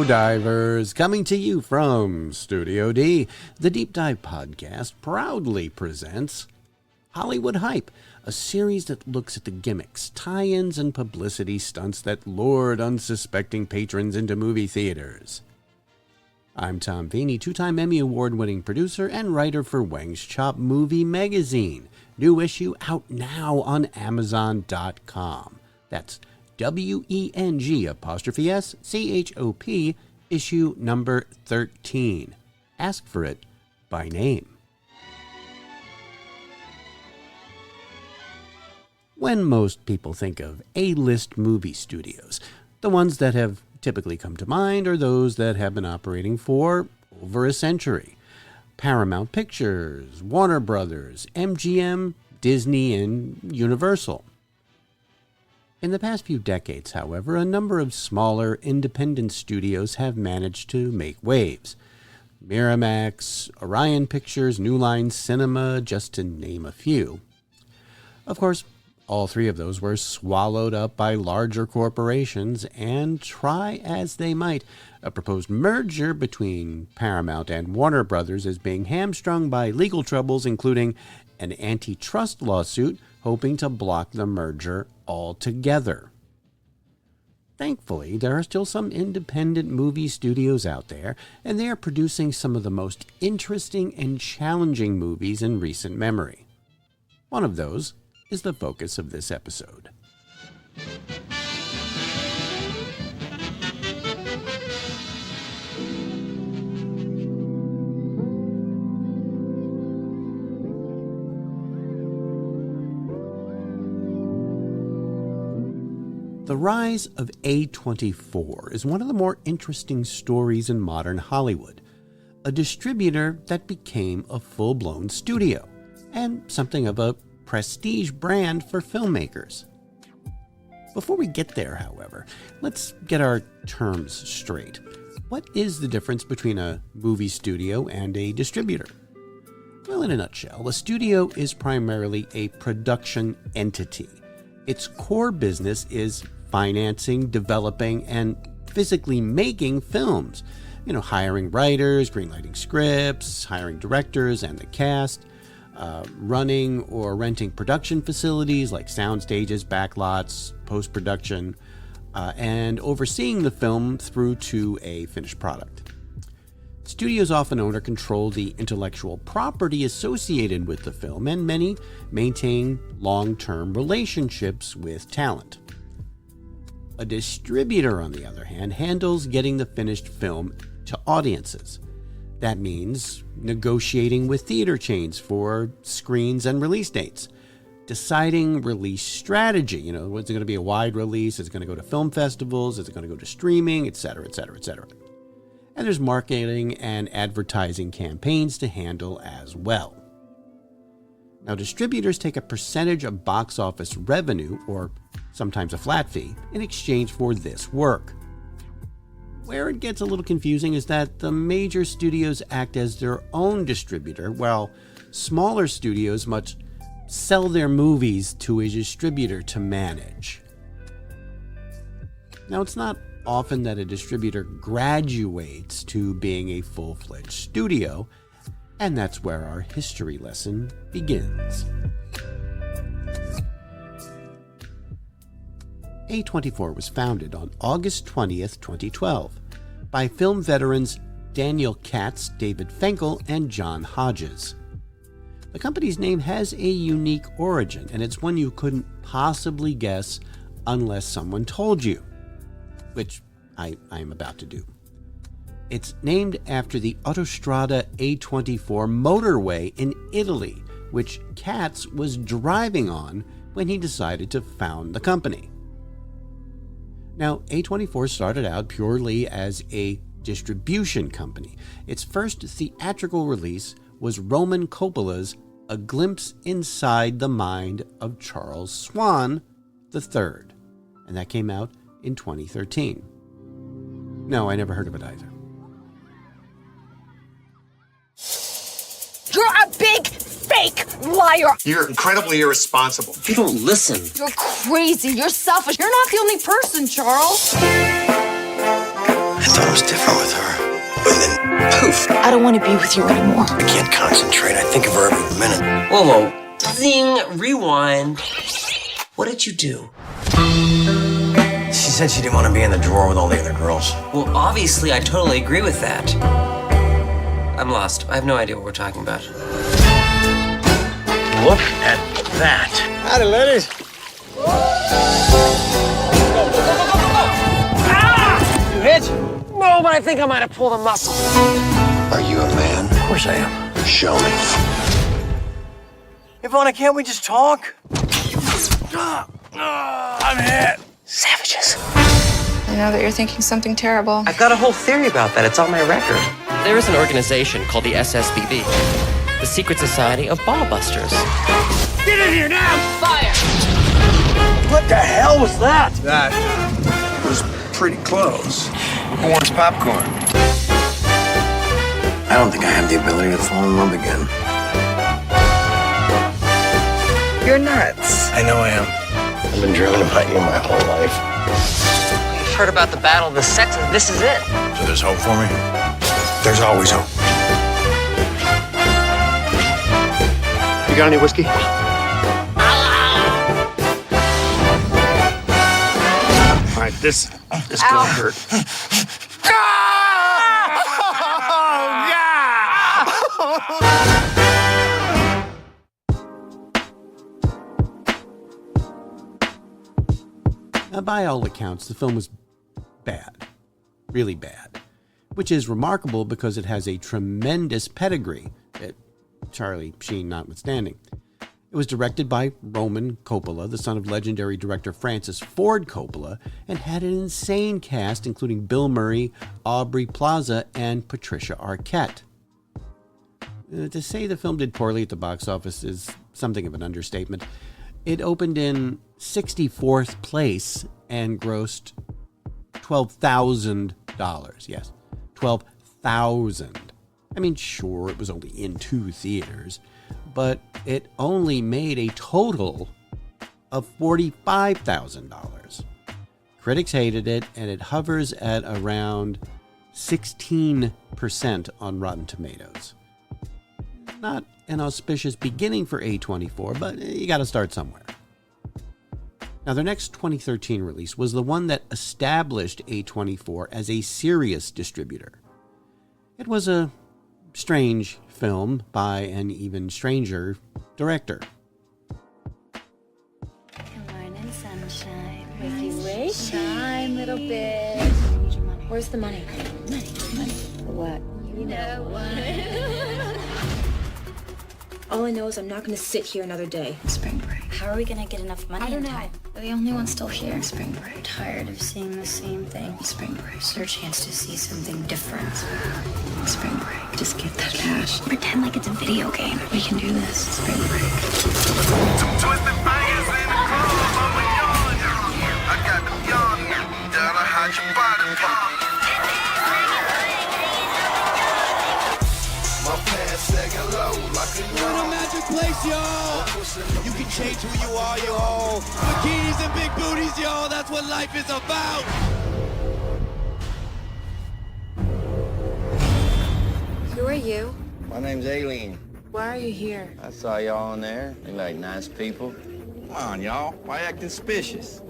divers, coming to you from Studio D. The Deep Dive Podcast proudly presents Hollywood Hype, a series that looks at the gimmicks, tie-ins, and publicity stunts that lured unsuspecting patrons into movie theaters. I'm Tom Feeney, two-time Emmy Award-winning producer and writer for Wang's Chop Movie Magazine. New issue out now on Amazon.com. That's WENG''SCHOP, issue number 13. Ask for it by name. When most people think of A-list movie studios, the ones that have typically come to mind are those that have been operating for over a century. Paramount Pictures, Warner Brothers, MGM, Disney, and Universal. In the past few decades, however, a number of smaller independent studios have managed to make waves. Miramax, Orion Pictures, New Line Cinema, just to name a few. Of course, all three of those were swallowed up by larger corporations, and try as they might, a proposed merger between Paramount and Warner Brothers is being hamstrung by legal troubles, including an antitrust lawsuit hoping to block the merger altogether. Thankfully, there are still some independent movie studios out there, and they are producing some of the most interesting and challenging movies in recent memory. One of those is the focus of this episode. The rise of A24 is one of the more interesting stories in modern Hollywood, a distributor that became a full-blown studio, and something of a prestige brand for filmmakers. Before we get there, however, let's get our terms straight. What is the difference between a movie studio and a distributor? Well, in a nutshell, a studio is primarily a production entity. Its core business is financing, developing, and physically making films. Hiring writers, greenlighting scripts, hiring directors and the cast, running or renting production facilities like sound stages, backlots, post-production, and overseeing the film through to a finished product. Studios often own or control the intellectual property associated with the film, and many maintain long-term relationships with talent. A distributor, on the other hand, handles getting the finished film to audiences. That means negotiating with theater chains for screens and release dates, deciding release strategy. Is it going to be a wide release? Is it going to go to film festivals? Is it going to go to streaming, etc., etc., etc.? And there's marketing and advertising campaigns to handle as well. Now, distributors take a percentage of box office revenue, or sometimes a flat fee, in exchange for this work. Where it gets a little confusing is that the major studios act as their own distributor, while smaller studios must sell their movies to a distributor to manage. Now, it's not often that a distributor graduates to being a full-fledged studio, and that's where our history lesson begins. A24 was founded on August 20th, 2012, by film veterans Daniel Katz, David Fenkel, and John Hodges. The company's name has a unique origin, and it's one you couldn't possibly guess unless someone told you, which I am about to do. It's named after the Autostrada A24 motorway in Italy, which Katz was driving on when he decided to found the company. Now, A24 started out purely as a distribution company. Its first theatrical release was Roman Coppola's A Glimpse Inside the Mind of Charles Swan III, and that came out in 2013. No, I never heard of it either. You're a big fake liar. You're incredibly irresponsible. You don't listen. You're crazy. You're selfish. You're not the only person, Charles. thought it was different with her. And then, poof. I don't want to be with you anymore. I can't concentrate. I think of her every minute. Whoa, zing, rewind. What did you do? She said she didn't want to be in the drawer with all the other girls. Well, obviously, I totally agree with that. I'm lost. I have no idea what we're talking about. Look at that. Howdy, ladies. You hit? No, but I think I might have pulled a muscle. Are you a man? Of course I am. Show me. Ivana, can't we just talk? I'm hit. Savages. I know that you're thinking something terrible. I've got a whole theory about that. It's on my record. There is an organization called the SSBB, the Secret Society of Ballbusters. Get in here now! Fire! What the hell was that? That was pretty close. Who wants popcorn? I don't think I have the ability to fall in love again. You're nuts. I know I am. I've been dreaming about you my whole life. You've heard about the Battle of the Sexes. This is it. So there's hope for me? There's always hope. You got any whiskey? All right, this gonna hurt. Now, by all accounts, the film was bad, really bad, which is remarkable because it has a tremendous pedigree, Charlie Sheen notwithstanding. It was directed by Roman Coppola, the son of legendary director Francis Ford Coppola, and had an insane cast including Bill Murray, Aubrey Plaza, and Patricia Arquette. To say the film did poorly at the box office is something of an understatement. It opened in 64th place and grossed $12,000. Yes, $12,000. I mean, sure, it was only in 2 theaters, but it only made a total of $45,000. Critics hated it, and it hovers at around 16% on Rotten Tomatoes. Not an auspicious beginning for A24, but you got to start somewhere. Now, their next 2013 release was the one that established A24 as a serious distributor. It was a strange film by an even stranger director. Good morning, sunshine. Wakey, wake. Shine, little bit. Where's the money? Money. What? You know what? All I know is I'm not going to sit here another day. Spring break. How are we going to get enough money? I don't in know. time? We're the only ones still here. Spring break. Tired of seeing the same thing. Spring break. It's our chance to see something different. Spring break. Just get that cash. Pretend like it's a video game. We can do this. Spring break. What a magic place, y'all! You can change who you are, y'all. Bikinis and big booties, y'all. That's what life is about. Who are you? My name's Aileen. Why are you here? I saw y'all in there. You like nice people. Come on, y'all. Why acting suspicious?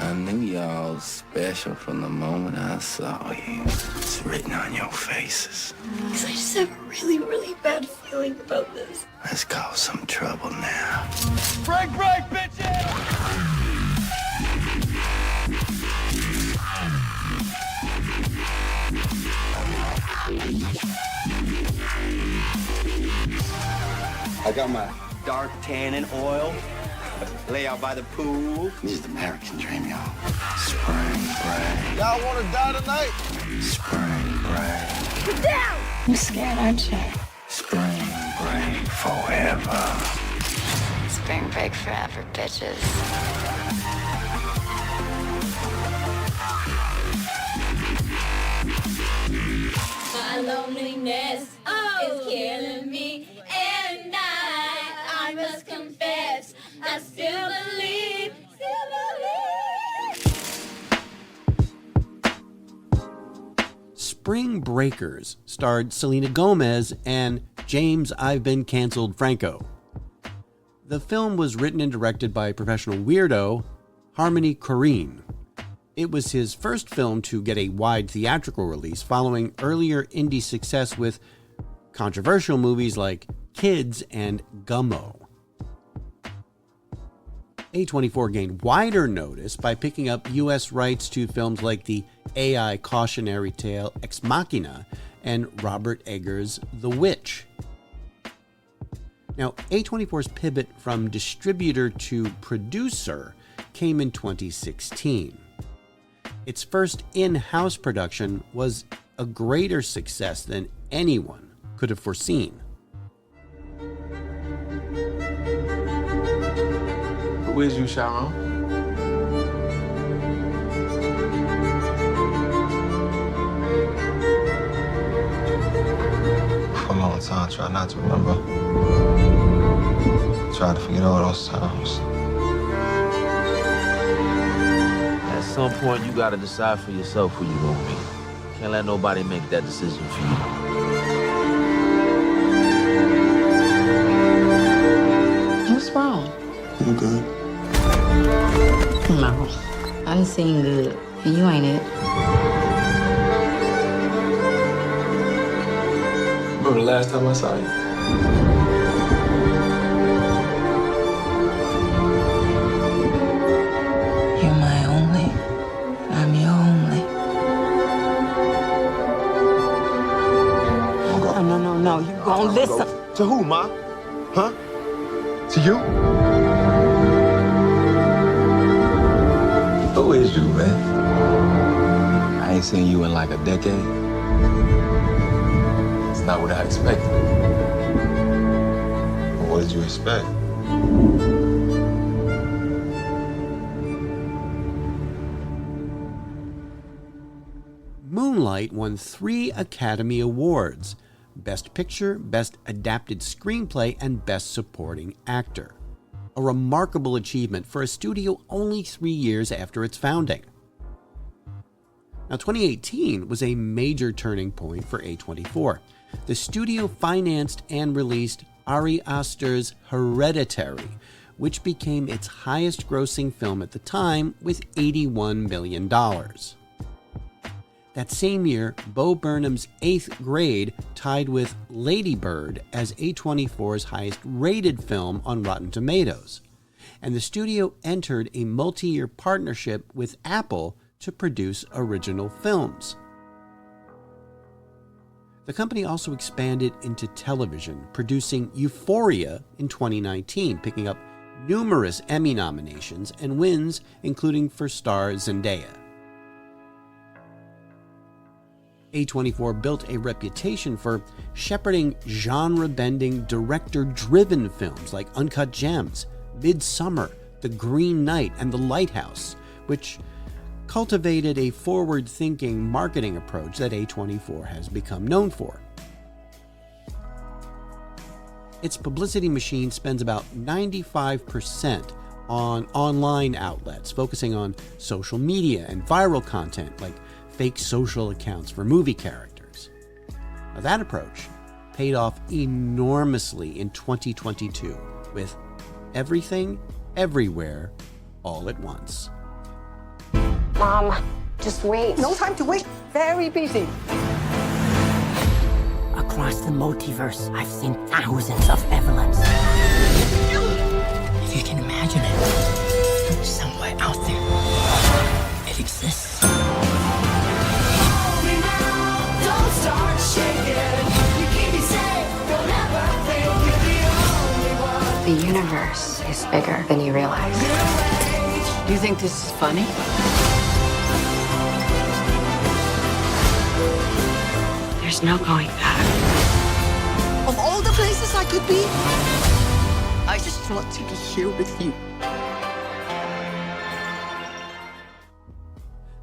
I knew y'all was special from the moment I saw you. It's written on your faces. Because I just have a really, really bad feeling about this. Let's cause some trouble now. Break, bitches! I got my dark tannin oil. Lay out by the pool. This is the American dream, y'all. Spring break. Y'all want to die tonight? Spring break. Get down! I'm scared, aren't you? Spring break forever. Spring break forever, bitches. My loneliness is killing me, and I must confess, I still believe. Spring Breakers starred Selena Gomez and James I've Been Cancelled Franco. The film was written and directed by professional weirdo Harmony Korine. It was his first film to get a wide theatrical release following earlier indie success with controversial movies like Kids and Gummo. A24 gained wider notice by picking up U.S. rights to films like the AI cautionary tale Ex Machina and Robert Eggers' The Witch. Now, A24's pivot from distributor to producer came in 2016. Its first in-house production was a greater success than anyone could have foreseen. Who is you, Sharon? For a long time, try not to remember. Try to forget all those times. At some point, you gotta decide for yourself who you gonna be. Can't let nobody make that decision for you. What's wrong? You good? No, I done seen good, and you ain't it. Remember the last time I saw you? You're my only. I'm your only. No. You gon' listen. To who, Ma? Huh? To you? Who is you, man? I ain't seen you in like a decade. It's not what I expected. What did you expect? Moonlight won 3 Academy Awards: Best Picture, Best Adapted Screenplay, and Best Supporting Actor. A remarkable achievement for a studio only 3 years after its founding. Now, 2018 was a major turning point for A24. The studio financed and released Ari Aster's Hereditary, which became its highest-grossing film at the time with $81 million. That same year, Bo Burnham's 8th Grade tied with Lady Bird as A24's highest-rated film on Rotten Tomatoes, and the studio entered a multi-year partnership with Apple to produce original films. The company also expanded into television, producing Euphoria in 2019, picking up numerous Emmy nominations and wins, including for star Zendaya. A24 built a reputation for shepherding genre-bending, director-driven films like Uncut Gems, Midsummer, The Green Knight, and The Lighthouse, which cultivated a forward-thinking marketing approach that A24 has become known for. Its publicity machine spends about 95% on online outlets, focusing on social media and viral content like fake social accounts for movie characters. Now, that approach paid off enormously in 2022 with Everything, Everywhere, All at Once. Mom, just wait. No time to wait. Very busy. Across the multiverse, I've seen thousands of Evelyns. If you can imagine it, somewhere out there, it exists. The universe is bigger than you realize. You think this is funny? There's no going back. Of all the places I could be, I just want to be here with you.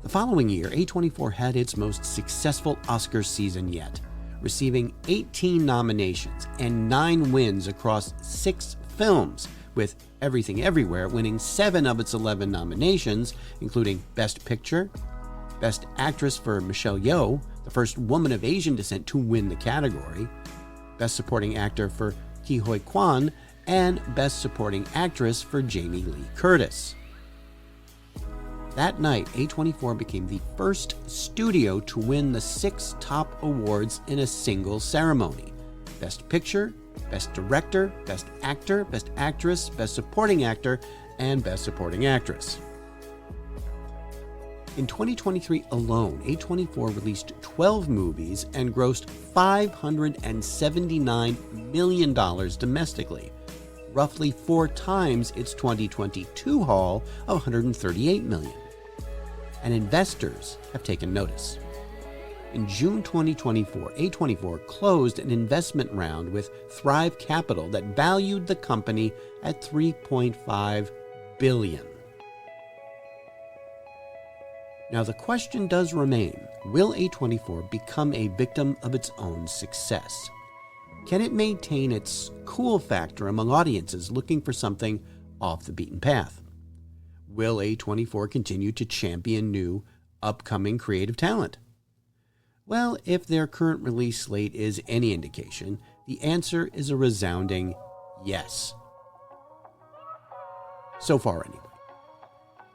The following year, A24 had its most successful Oscar season yet, receiving 18 nominations and 9 wins across 6 films, with Everything Everywhere winning 7 of its 11 nominations, including Best Picture, Best Actress for Michelle Yeoh, the first woman of Asian descent to win the category, Best Supporting Actor for Ke Huy Quan, and Best Supporting Actress for Jamie Lee Curtis. That night, A24 became the first studio to win the 6 top awards in a single ceremony: Best Picture, Best Director, Best Actor, Best Actress, Best Supporting Actor, and Best Supporting Actress. In 2023 alone, A24 released 12 movies and grossed $579 million domestically, roughly 4 times its 2022 haul of $138 million. And investors have taken notice. In June 2024, A24 closed an investment round with Thrive Capital that valued the company at $3.5 billion. Now, the question does remain, will A24 become a victim of its own success? Can it maintain its cool factor among audiences looking for something off the beaten path? Will A24 continue to champion new, upcoming creative talent? Well, if their current release slate is any indication, the answer is a resounding yes. So far, anyway.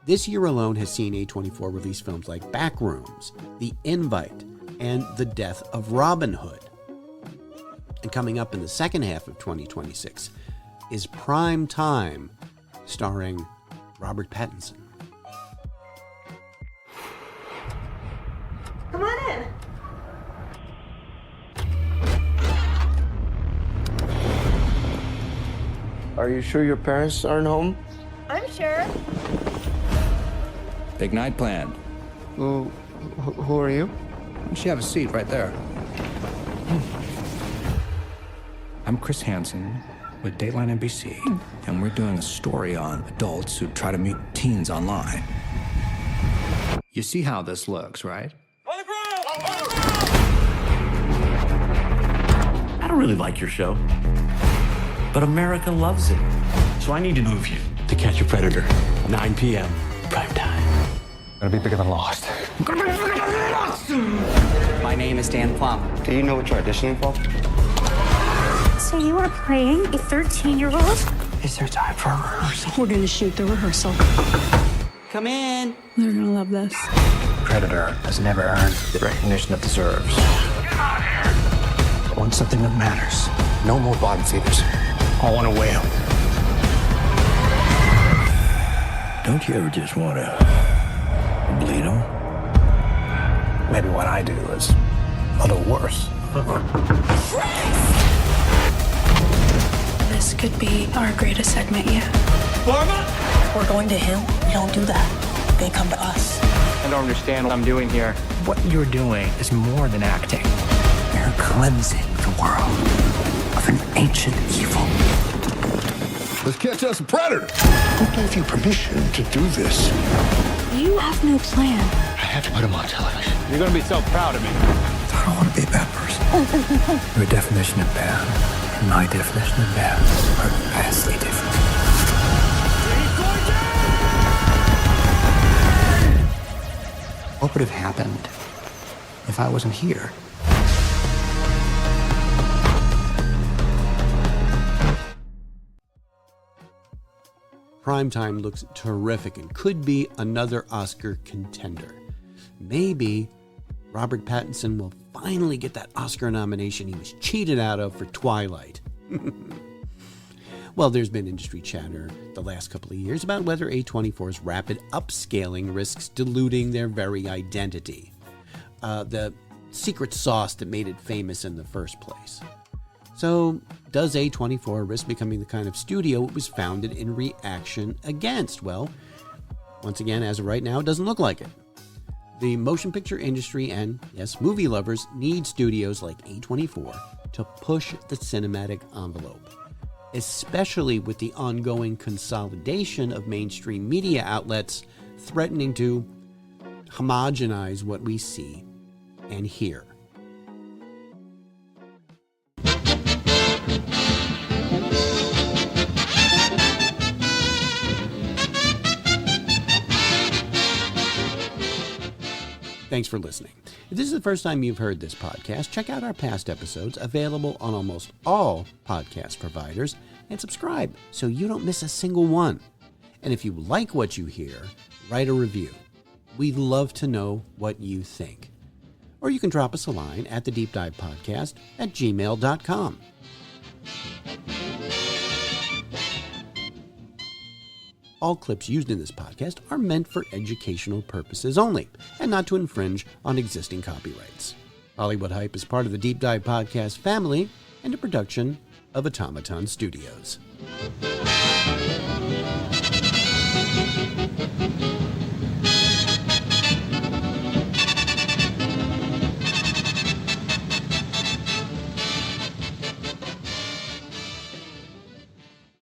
This year alone has seen A24 release films like Backrooms, The Invite, and The Death of Robin Hood. And coming up in the second half of 2026 is Prime Time, starring Robert Pattinson. Come on in. Are you sure your parents aren't home? I'm sure. Big night planned. Who are you? Why don't you have a seat right there? I'm Chris Hansen with Dateline NBC, and we're doing a story on adults who try to meet teens online. You see how this looks, right? I don't really like your show, but America loves it. So I need to move you to Catch a Predator, 9 p.m. prime time. Gonna be bigger than Lost. My name is Dan Plum. Do you know what you're auditioning for? So you are playing a 13-year-old? Is there time for a rehearsal? We're gonna shoot the rehearsal. Come in. They're gonna love this. Predator has never earned the recognition it deserves. I want something that matters. No more bottom feeders. I want a whale. Don't you ever just want to bleed them? Maybe what I do is a little worse. This could be our greatest segment yet. Barbara? We're going to him. We don't do that. They come to us. I don't understand what I'm doing here. What you're doing is more than acting. You're cleansing the world of an ancient evil. Let's catch us a predator. Who gave you permission to do this? You have no plan. I have to put him on television. You're gonna be so proud of me. I don't want to be a bad person. Your definition of bad and my definition of bad are vastly different. What would have happened if I wasn't here? Primetime looks terrific and could be another Oscar contender. Maybe Robert Pattinson will finally get that Oscar nomination he was cheated out of for Twilight. Well, there's been industry chatter the last couple of years about whether A24's rapid upscaling risks diluting their very identity, the secret sauce that made it famous in the first place. So, does A24 risk becoming the kind of studio it was founded in reaction against? Well, once again, as of right now, it doesn't look like it. The motion picture industry and, yes, movie lovers need studios like A24 to push the cinematic envelope, especially with the ongoing consolidation of mainstream media outlets threatening to homogenize what we see and hear. Thanks for listening. If this is the first time you've heard this podcast, check out our past episodes available on almost all podcast providers and subscribe so you don't miss a single one. And if you like what you hear, write a review. We'd love to know what you think. Or you can drop us a line at thedeepdivepodcast@gmail.com. All clips used in this podcast are meant for educational purposes only and not to infringe on existing copyrights. Hollywood Hype is part of the Deep Dive Podcast family and a production of Automaton Studios.